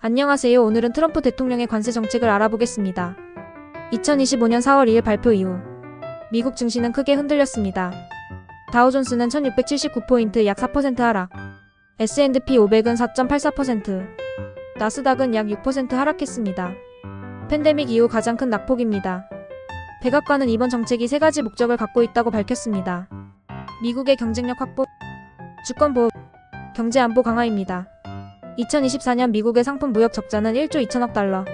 안녕하세요. 오늘은 트럼프 대통령의 관세 정책을 알아보겠습니다. 2025년 4월 2일 발표 이후 미국 증시는 크게 흔들렸습니다. 다우존스는 1679포인트 약 4% 하락, S&P 500은 4.84%, 나스닥은 약 6% 하락했습니다. 팬데믹 이후 가장 큰 낙폭입니다. 백악관은 이번 정책이 세 가지 목적을 갖고 있다고 밝혔습니다. 미국의 경쟁력 확보, 주권 보호, 경제 안보 강화입니다. 2024년 미국의 상품 무역 적자는 1조 2천억 달러.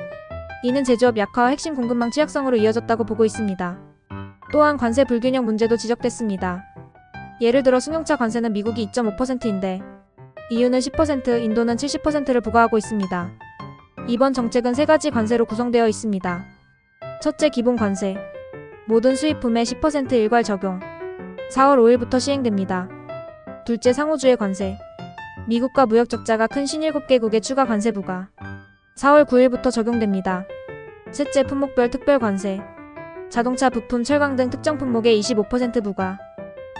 이는 제조업 약화와 핵심 공급망 취약성으로 이어졌다고 보고 있습니다. 또한 관세 불균형 문제도 지적됐습니다. 예를 들어 승용차 관세는 미국이 2.5%인데 EU는 10%, 인도는 70%를 부과하고 있습니다. 이번 정책은 세 가지 관세로 구성되어 있습니다. 첫째, 기본 관세. 모든 수입품에 10% 일괄 적용. 4월 5일부터 시행됩니다. 둘째, 상호주의 관세. 미국과 무역 적자가 큰 57개국에 추가 관세 부과. 4월 9일부터 적용됩니다. 셋째, 품목별 특별 관세. 자동차 부품, 철강 등 특정 품목에 25% 부과.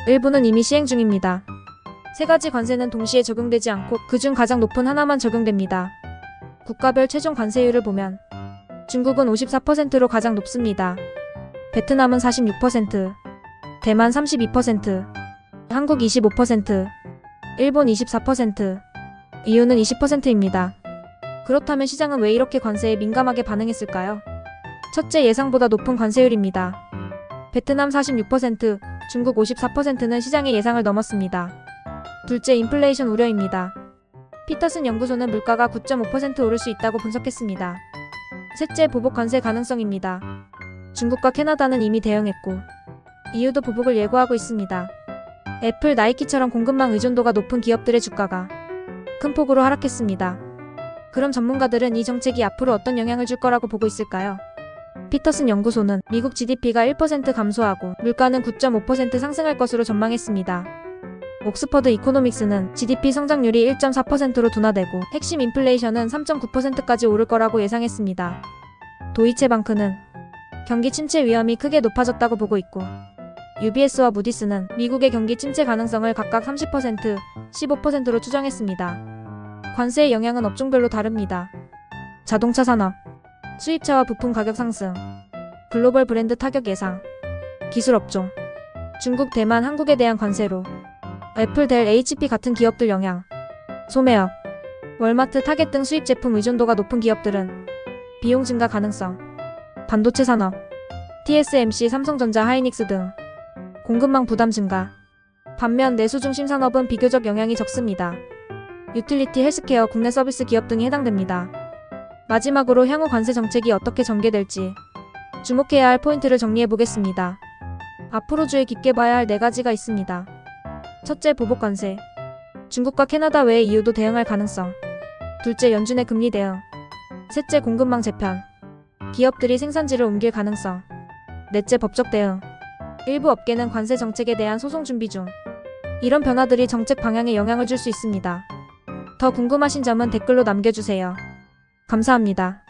일부는 이미 시행 중입니다. 세 가지 관세는 동시에 적용되지 않고 그중 가장 높은 하나만 적용됩니다. 국가별 최종 관세율을 보면 중국은 54%로 가장 높습니다. 베트남은 46%, 대만 32%, 한국 25%, 일본 24%, EU는 20%입니다. 그렇다면 시장은 왜 이렇게 관세에 민감하게 반응했을까요? 첫째, 예상보다 높은 관세율입니다. 베트남 46%, 중국 54%는 시장의 예상을 넘었습니다. 둘째, 인플레이션 우려입니다. 피터슨 연구소는 물가가 9.5% 오를 수 있다고 분석했습니다. 셋째, 보복 관세 가능성입니다. 중국과 캐나다는 이미 대응했고 EU도 보복을 예고하고 있습니다. 애플, 나이키처럼 공급망 의존도가 높은 기업들의 주가가 큰 폭으로 하락했습니다. 그럼 전문가들은 이 정책이 앞으로 어떤 영향을 줄 거라고 보고 있을까요? 피터슨 연구소는 미국 GDP가 1% 감소하고 물가는 9.5% 상승할 것으로 전망했습니다. 옥스퍼드 이코노믹스는 GDP 성장률이 1.4%로 둔화되고 핵심 인플레이션은 3.9%까지 오를 거라고 예상했습니다. 도이체방크는 경기 침체 위험이 크게 높아졌다고 보고 있고 UBS와 무디스는 미국의 경기 침체 가능성을 각각 30%, 15%로 추정했습니다. 관세의 영향은 업종별로 다릅니다. 자동차 산업, 수입차와 부품 가격 상승, 글로벌 브랜드 타격 예상, 기술업종, 중국, 대만, 한국에 대한 관세로 애플, 델, HP 같은 기업들 영향, 소매업, 월마트, 타겟 등 수입 제품 의존도가 높은 기업들은 비용 증가 가능성, 반도체 산업, TSMC, 삼성전자, 하이닉스 등 공급망 부담 증가. 반면 내수 중심 산업은 비교적 영향이 적습니다. 유틸리티, 헬스케어, 국내 서비스 기업 등이 해당됩니다. 마지막으로 향후 관세 정책이 어떻게 전개될지 주목해야 할 포인트를 정리해 보겠습니다. 앞으로 주의 깊게 봐야 할 4가지가 있습니다. 첫째, 보복 관세. 중국과 캐나다 외에 EU도 대응할 가능성. 둘째, 연준의 금리 대응. 셋째, 공급망 재편. 기업들이 생산지를 옮길 가능성. 넷째, 법적 대응. 일부 업계는 관세 정책에 대한 소송 준비 중. 이런 변화들이 정책 방향에 영향을 줄 수 있습니다. 더 궁금하신 점은 댓글로 남겨주세요. 감사합니다.